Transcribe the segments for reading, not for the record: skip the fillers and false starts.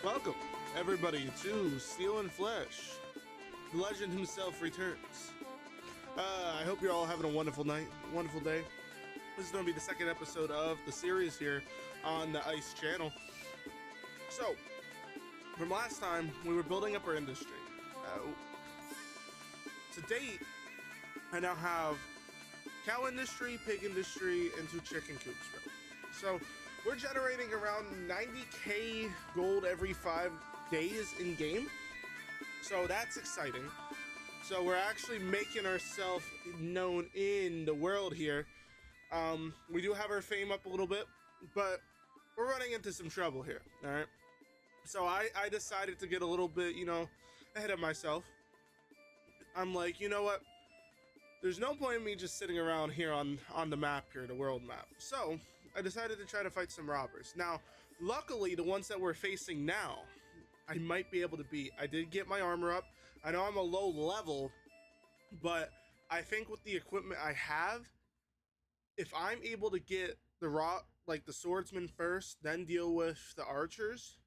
Welcome, everybody, to Steel and Flesh. The legend himself returns. I hope you're all having a wonderful night, wonderful day. This is going to be the second episode of the series here on the Ice channel. So, from last time, we were building up our industry. To date, I now have cow industry, pig industry, and 2 chicken coops. So, we're generating around 90k gold every 5 days in game. So that's exciting. So we're actually making ourselves known in the world here. We do have our fame up a little bit, but we're running into some trouble here. All right. So I decided to get a little bit, ahead of myself. I'm like, you know what? There's no point in me just sitting around here on the map here, the world map. So I decided to try to fight some robbers. Now, luckily, the ones that we're facing now, I might be able to beat. I did get my armor up. I know I'm a low level, but I think with the equipment I have, if I'm able to get the swordsman first, then deal with the archers,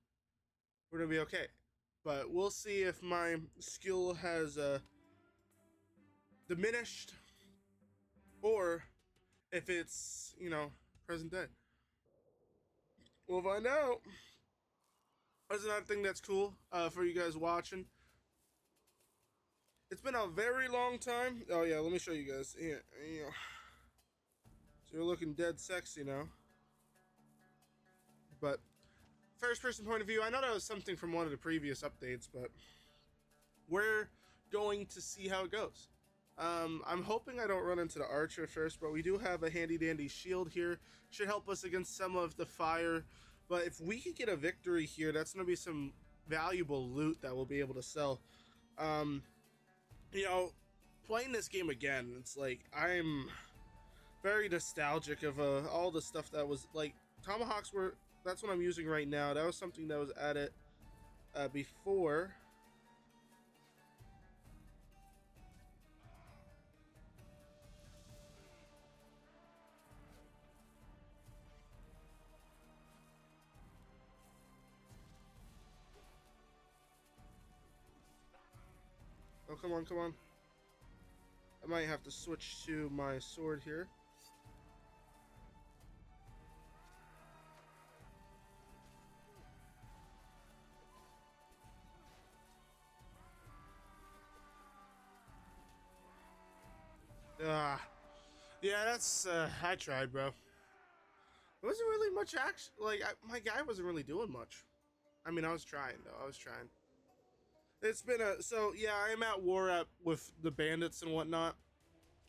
we're gonna be okay. But we'll see if my skill has diminished, or if it's, present day. We'll find out. That's another thing that's cool for you guys watching. It's been a very long time. Oh yeah, let me show you guys. Here, so you're looking dead sexy now. But first person point of view, I know that was something from one of the previous updates, but we're going to see how it goes. I'm hoping I don't run into the archer first, but we do have a handy dandy shield here. Should help us against some of the fire. But if we could get a victory here, that's going to be some valuable loot that we'll be able to sell. Playing this game again, it's like I'm very nostalgic of all the stuff that was like tomahawks were. That's what I'm using right now. That was something that was added before. Oh, come on, come on. I might have to switch to my sword here. Yeah, that's, I tried, bro. It wasn't really much action. Like, my guy wasn't really doing much. I mean, I was trying, though. I was trying. It's been so yeah, I am at war with the bandits and whatnot.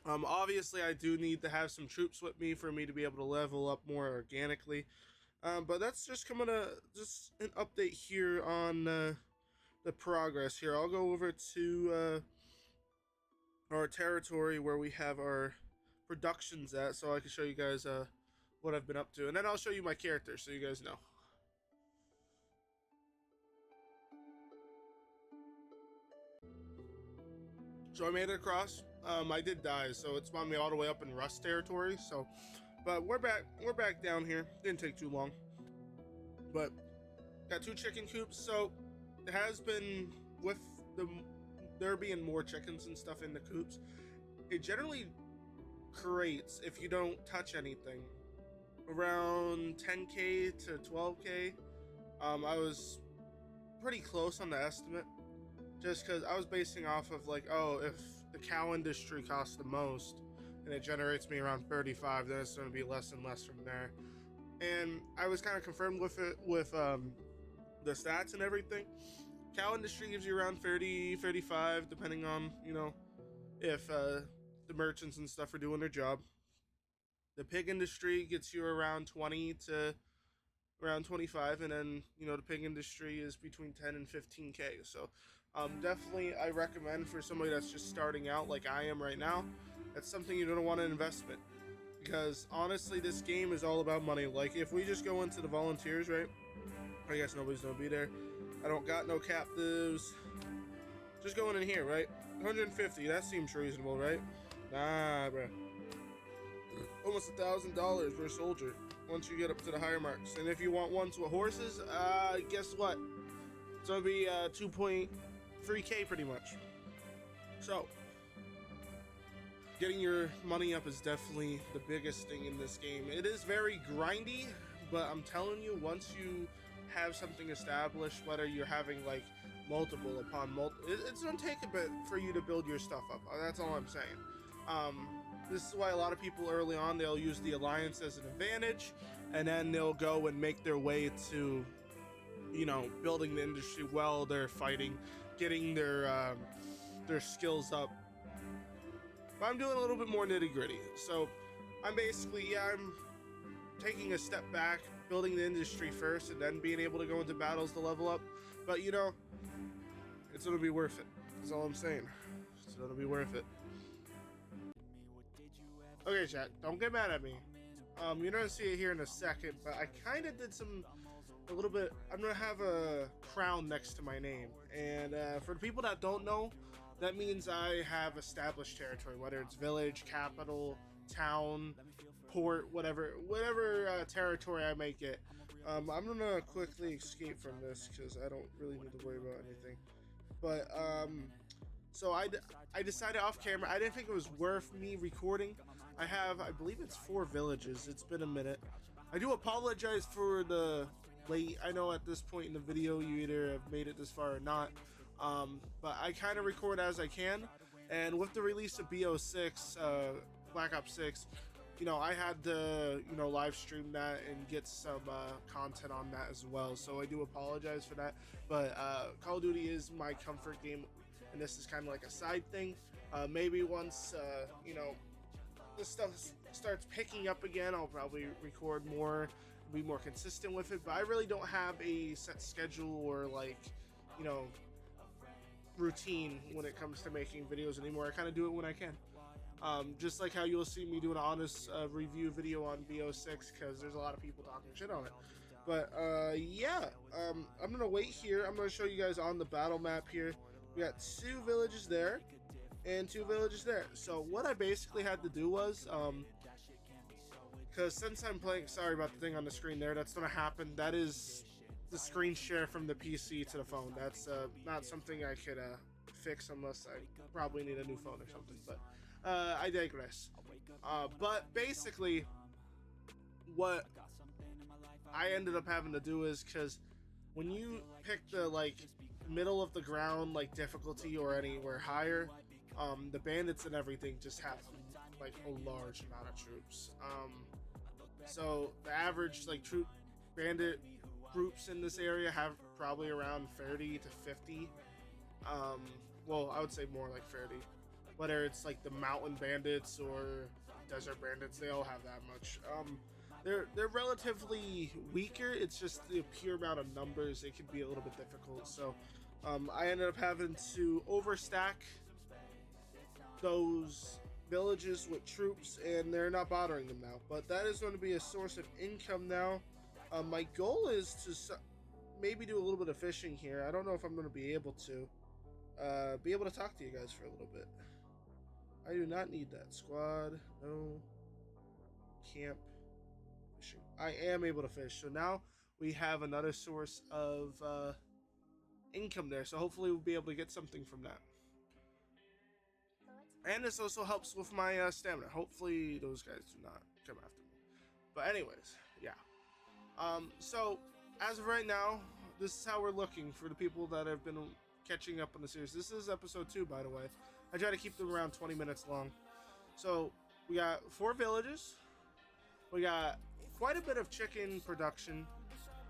Obviously I do need to have some troops with me for me to be able to level up more organically. But that's just coming to just an update here on the progress here. I'll go over to our territory where we have our productions at, so I can show you guys what I've been up to, and then I'll show you my character so you guys know. So I made it across. I did die, so it spawned me all the way up in Rust territory. So, but we're back down here. Didn't take too long. But got 2 chicken coops. So it has been with there being more chickens and stuff in the coops. It generally creates, if you don't touch anything, around 10k to 12k. I was pretty close on the estimate. Just because I was basing off of like, oh, if the cow industry costs the most and it generates me around 35, then it's going to be less and less from there. And I was kind of confirmed with it with the stats and everything. Cow industry gives you around 30, 35, depending on, if the merchants and stuff are doing their job. The pig industry gets you around 20 to around 25, and then, the pig industry is between 10 and 15k. So definitely I recommend for somebody that's just starting out like I am right now, that's something you're going to want to invest in, because honestly this game is all about money. Like if we just go into the volunteers, right, I guess nobody's going to be there. I don't got no captives. Just going in here, right? 150, that seems reasonable, right? Nah, bro. Almost $1,000 per soldier once you get up to the higher marks. And if you want ones with horses, guess what? So it'll be 2.3k pretty much. So getting your money up is definitely the biggest thing in this game. It is very grindy, but I'm telling you, once you have something established, whether you're having like multiple upon multiple, it's gonna take a bit for you to build your stuff up. That's all I'm saying. This is why a lot of people early on, they'll use the alliance as an advantage, and then they'll go and make their way to, you know, building the industry while they're fighting, getting their skills up. But I'm doing a little bit more nitty gritty. So I'm basically, I'm taking a step back, building the industry first, and then being able to go into battles to level up. But you know, it's gonna be worth it. That's all I'm saying. It's gonna be worth it. Okay, chat, don't get mad at me. You're gonna see it here in a second, but I kind of did a little bit. I'm gonna have a crown next to my name, and for the people that don't know, that means I have established territory, whether it's village, capital, town, port, whatever territory I make it. I'm gonna quickly escape from this because I don't really need to worry about anything. But so I decided off camera. I didn't think it was worth me recording. I believe it's 4 villages. It's been a minute. I do apologize for the late. I know at this point in the video you either have made it this far or not. But I kind of record as I can. And with the release of BO6, Black Ops 6, you know, I had to, you know, live stream that and get some content on that as well. So I do apologize for that. But Call of Duty is my comfort game, and this is kind of like a side thing. Maybe once, you know, this stuff starts picking up again, I'll probably record more, be more consistent with it. But I really don't have a set schedule or, like, you know, routine when it comes to making videos anymore. I kind of do it when I can. Just like how you'll see me do an honest review video on BO6 because there's a lot of people talking shit on it. But yeah, I'm gonna wait here. I'm gonna show you guys on the battle map here. We got 2 villages there and 2 villages there. So what I basically had to do was, because since I'm playing, sorry about the thing on the screen there, that's gonna happen. That is the screen share from the PC to the phone. That's not something I could fix unless I probably need a new phone or something. But I digress. But basically, what I ended up having to do is, because when you pick the like middle of the ground like difficulty or anywhere higher, the bandits and everything just have like a large amount of troops. So the average like troop bandit groups in this area have probably around 30 to 50. Well, I would say more like 30. Whether it's like the mountain bandits or desert bandits, they all have that much. They're relatively weaker. It's just the pure amount of numbers. It can be a little bit difficult. So I ended up having to overstack those villages with troops, and they're not bothering them now. But that is going to be a source of income now. My goal is to maybe do a little bit of fishing here. I don't know if I'm going to be able to talk to you guys for a little bit. I do not need that. Squad, no. Camp, fishing. I am able to fish. So now we have another source of income there. So hopefully we'll be able to get something from that. And this also helps with my stamina. Hopefully those guys do not come after me. But anyways, yeah. So as of right now, this is how we're looking for the people that have been catching up on the series. This is episode 2, by the way. I try to keep them around 20 minutes long. So we got 4 villages. We got quite a bit of chicken production.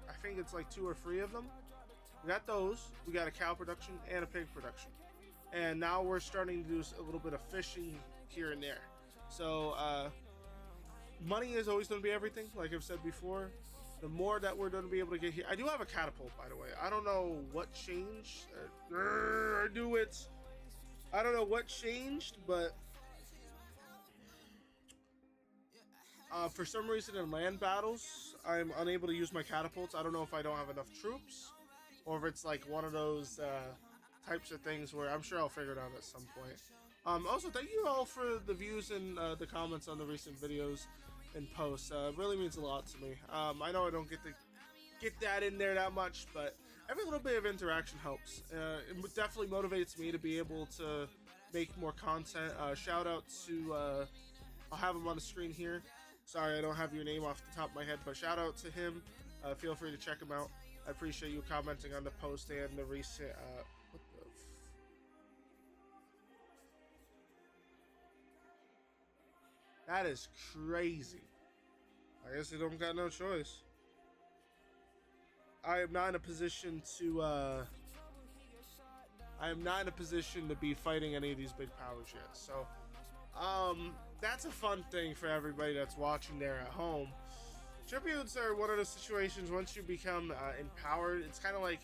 I think it's like 2 or 3 of them. We got those. We got a cow production and a pig production. And now we're starting to do a little bit of fishing here and there. So money is always going to be everything, like I've said before. The more that we're going to be able to get here. I do have a catapult, by the way. I don't know what changed. I do it. I don't know what changed, but for some reason in land battles, I'm unable to use my catapults. I don't know if I don't have enough troops, or if it's like one of those types of things where I'm sure I'll figure it out at some point. Also, thank you all for the views and the comments on the recent videos and posts. It really means a lot to me. I know I don't get to get that in there that much, but every little bit of interaction helps. It definitely motivates me to be able to make more content. Shout out to I'll have him on the screen here. Sorry, I don't have your name off the top of my head, but shout out to him. Feel free to check him out. I appreciate you commenting on the post and the recent. What the? That is crazy. I guess they don't got no choice. I am not in a position to. I am not in a position to be fighting any of these big powers yet. So, that's a fun thing for everybody that's watching there at home. Tributes are one of those situations once you become empowered, it's kind of like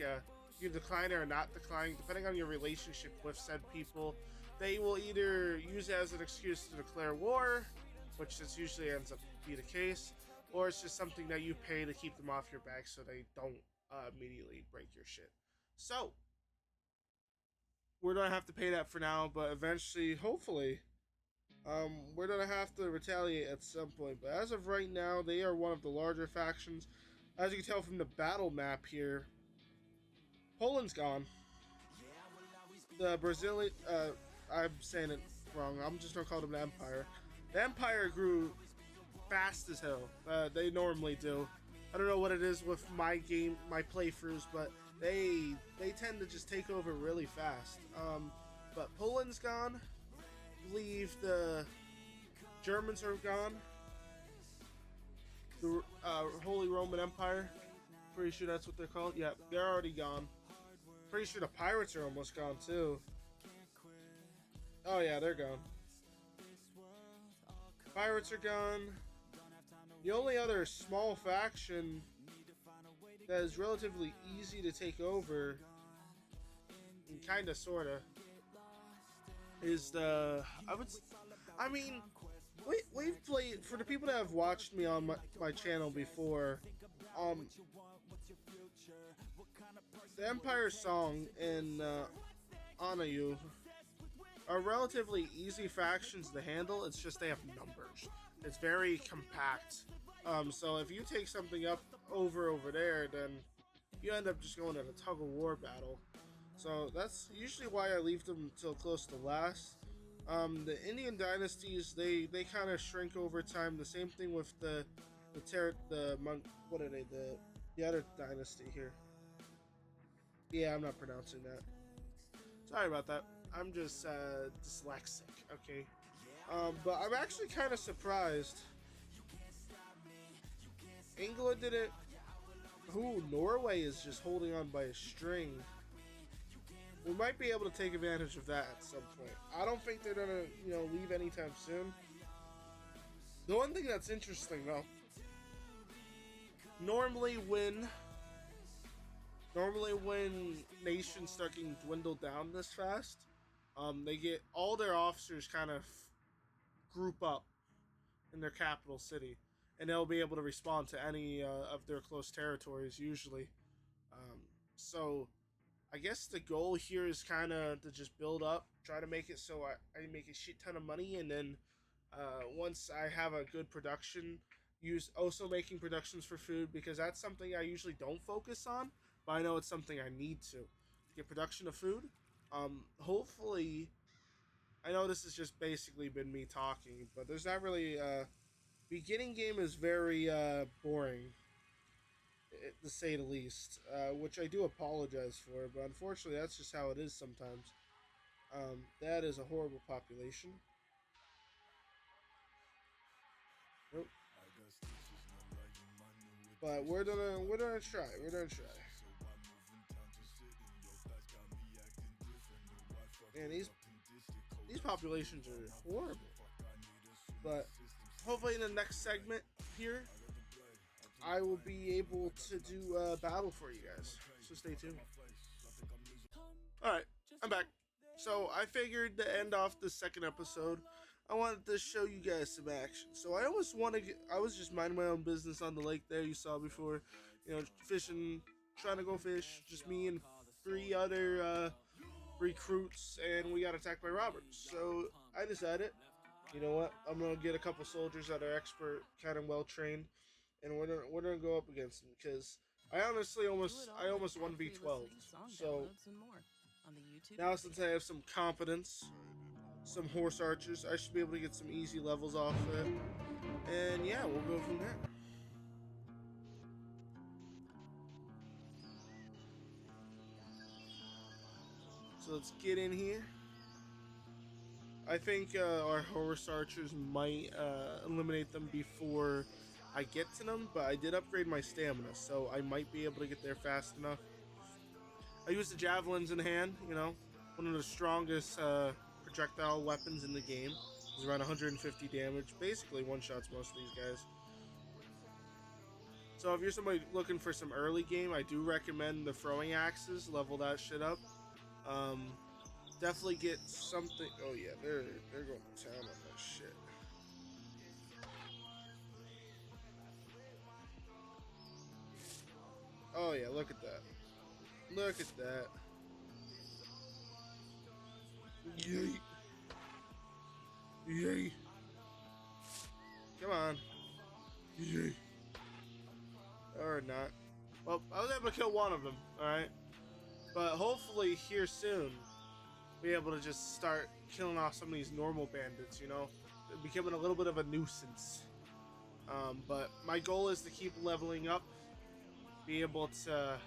you decline or not decline, depending on your relationship with said people. They will either use it as an excuse to declare war, which this usually ends up to be the case, or it's just something that you pay to keep them off your back so they don't immediately break your shit. So, we're gonna have to pay that for now, but eventually, hopefully, we're gonna have to retaliate at some point. But as of right now, they are one of the larger factions. As you can tell from the battle map here, Poland's gone. The Brazilian, I'm saying it wrong. I'm just gonna call them the Empire. The Empire grew fast as hell. They normally do. I don't know what it is with my playthroughs, but they tend to just take over really fast. But Poland's gone. I believe the Germans are gone. The Holy Roman Empire. Pretty sure that's what they're called. Yeah, they're already gone. Pretty sure the pirates are almost gone too. Oh yeah, they're gone. Pirates are gone. The only other small faction that is relatively easy to take over, and kinda sorta, is the we've played, for the people that have watched me on my channel before, the Empire Song and Anayu are relatively easy factions to handle. It's just they have numbers. It's very compact. So if you take something up over there, then you end up just going in a tug of war battle. So that's usually why I leave them till close to last. The Indian dynasties, they kind of shrink over time. The same thing with the other dynasty here. Yeah, I'm not pronouncing that. Sorry about that. I'm just dyslexic. Okay. But I'm actually kind of surprised. England didn't. Norway is just holding on by a string. We might be able to take advantage of that at some point. I don't think they're gonna, leave anytime soon. The one thing that's interesting though, normally when nations start getting dwindled down this fast, they get all their officers kind of group up in their capital city, and they'll be able to respond to any of their close territories usually. So I guess the goal here is kind of to just build up, try to make it so I make a shit ton of money, and then once I have a good production, use also making productions for food, because that's something I usually don't focus on, but I know it's something I need to get production of food. Hopefully, I know this has just basically been me talking, but there's not really beginning game is very boring, to say the least, which I do apologize for, but unfortunately that's just how it is sometimes. That is a horrible population. Nope. But we're gonna try. We're gonna try. And these populations are horrible. But hopefully in the next segment here, I will be able to do a battle for you guys. So stay tuned. Alright, I'm back. So I figured to end off the second episode, I wanted to show you guys some action. So I was just minding my own business on the lake there you saw before. Fishing, trying to go fish. Just me and 3 other recruits, and we got attacked by robbers. So I decided, you know what, I'm gonna get a couple soldiers that are expert, kind of well trained, and we're gonna go up against them, because I almost 1v12. So now since I have some confidence, some horse archers, I should be able to get some easy levels off it. And yeah, we'll go from there. So let's get in here. I think our horse archers might eliminate them before I get to them, but I did upgrade my stamina, so I might be able to get there fast enough. I use the javelins in hand, you know, one of the strongest projectile weapons in the game. It's around 150 damage, basically one-shots most of these guys. So if you're somebody looking for some early game, I do recommend the throwing axes, level that shit up. Definitely get something. Oh yeah, they're going to town on that shit. Oh yeah, look at that. Look at that. Yay. Yay. Come on. Yay. Or not. Well, I was able to kill one of them, alright? But hopefully here soon, be able to just start killing off some of these normal bandits, you know? They're becoming a little bit of a nuisance. But my goal is to keep leveling up, be able to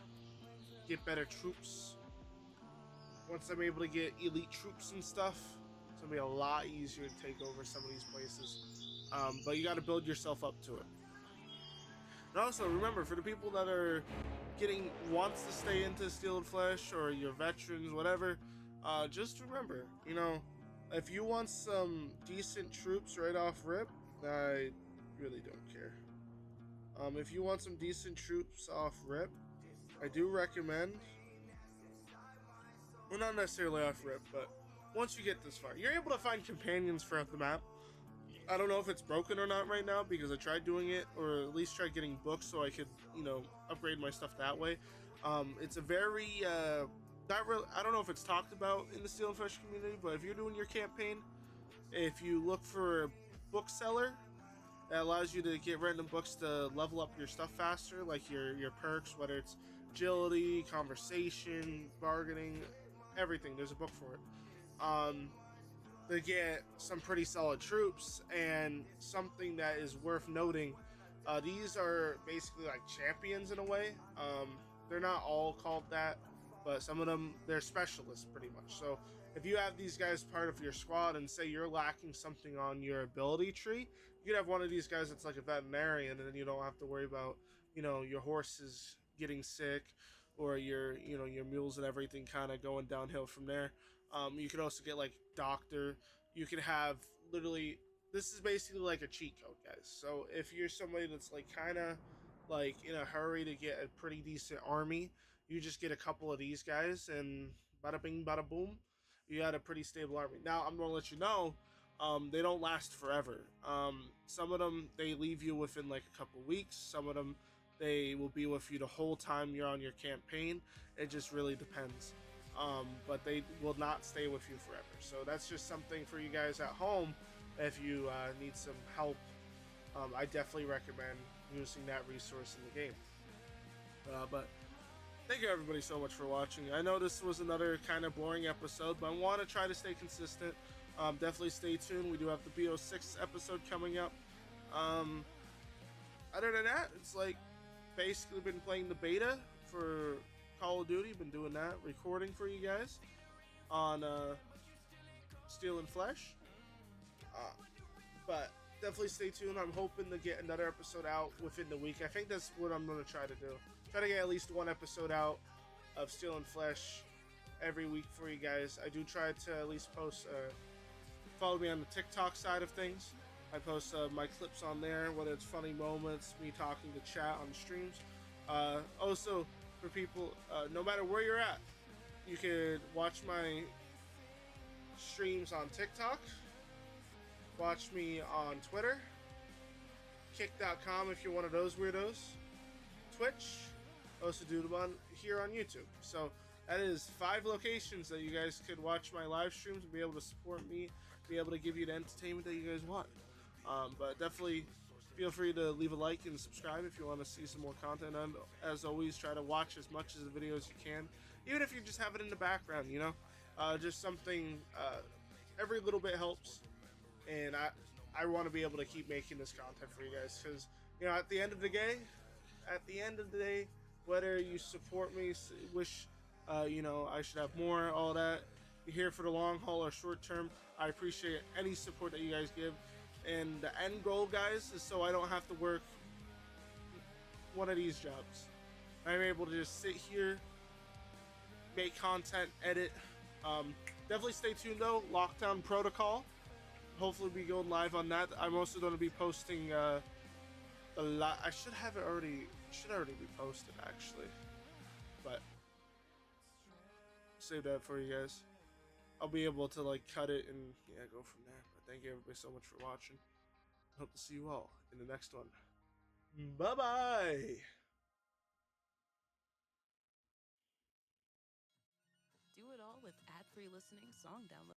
get better troops. Once I'm able to get elite troops and stuff, it's gonna be a lot easier to take over some of these places. But you gotta build yourself up to it. And also remember, for the people that are wants to stay into Steel and Flesh, or your veterans, whatever, just remember, you know, if you want some decent troops right off rip, I really don't care. If you want some decent troops off rip, I do recommend, well, not necessarily off rip, but once you get this far, you're able to find companions throughout the map. I don't know if it's broken or not right now, because I tried doing it, or at least tried getting books so I could, you know, upgrade my stuff that way. It's a very, not really, I don't know if it's talked about in the Steel and Flesh community, but if you're doing your campaign, if you look for a bookseller that allows you to get random books to level up your stuff faster, like your perks, whether it's agility, conversation, bargaining, everything, there's a book for it. To get some pretty solid troops. And something that is worth noting, these are basically like champions in a way. They're not all called that, but some of them, they're specialists pretty much. So if you have these guys part of your squad, and say you're lacking something on your ability tree, you could have one of these guys that's like a veterinarian, and then you don't have to worry about, you know, your horses getting sick, or your, you know, your mules and everything kind of going downhill from there. You could also get like doctor. You could have literally, this is basically like a cheat code, guys. So if you're somebody that's like kind of like in a hurry to get a pretty decent army, you just get a couple of these guys, and bada bing, bada boom, you got a pretty stable army. Now I'm gonna let you know, they don't last forever. Some of them, they leave you within like a couple weeks. Some of them, they will be with you the whole time you're on your campaign. It just really depends. But they will not stay with you forever. So that's just something for you guys at home. If you need some help, I definitely recommend using that resource in the game. But thank you everybody so much for watching. I know this was another kind of boring episode, but I want to try to stay consistent. Definitely stay tuned. We do have the BO6 episode coming up. Other than that, it's like basically been playing the beta for Call of Duty. Been doing that, recording for you guys on Steel and Flesh. But definitely stay tuned. I'm hoping to get another episode out within the week. I think that's what I'm going to try to do. Try to get at least one episode out of Steel and Flesh every week for you guys. I do try to at least post, follow me on the TikTok side of things. I post my clips on there, whether it's funny moments, me talking to chat on streams. Also, for people, no matter where you're at, you could watch my streams on TikTok, watch me on Twitter, kick.com if you're one of those weirdos, Twitch, also do them on here on YouTube. So that is 5 locations that you guys could watch my live streams and be able to support me, be able to give you the entertainment that you guys want. But definitely Feel free to leave a like and subscribe if you want to see some more content. And as always, try to watch as much of the videos you can, even if you just have it in the background. Just something. Every little bit helps, and I want to be able to keep making this content for you guys because at the end of the day, whether you support me, wish I should have more, all that. You're here for the long haul or short term. I appreciate any support that you guys give. And the end goal, guys, is so I don't have to work one of these jobs. I'm able to just sit here, make content, edit. Definitely stay tuned though. Lockdown Protocol. Hopefully, be going live on that. I'm also going to be posting I should have it already. Should already be posted actually, but save that for you guys. I'll be able to cut it and go from there. But thank you everybody so much for watching. Hope to see you all in the next one. Bye bye. Do it all with ad-free listening, song download.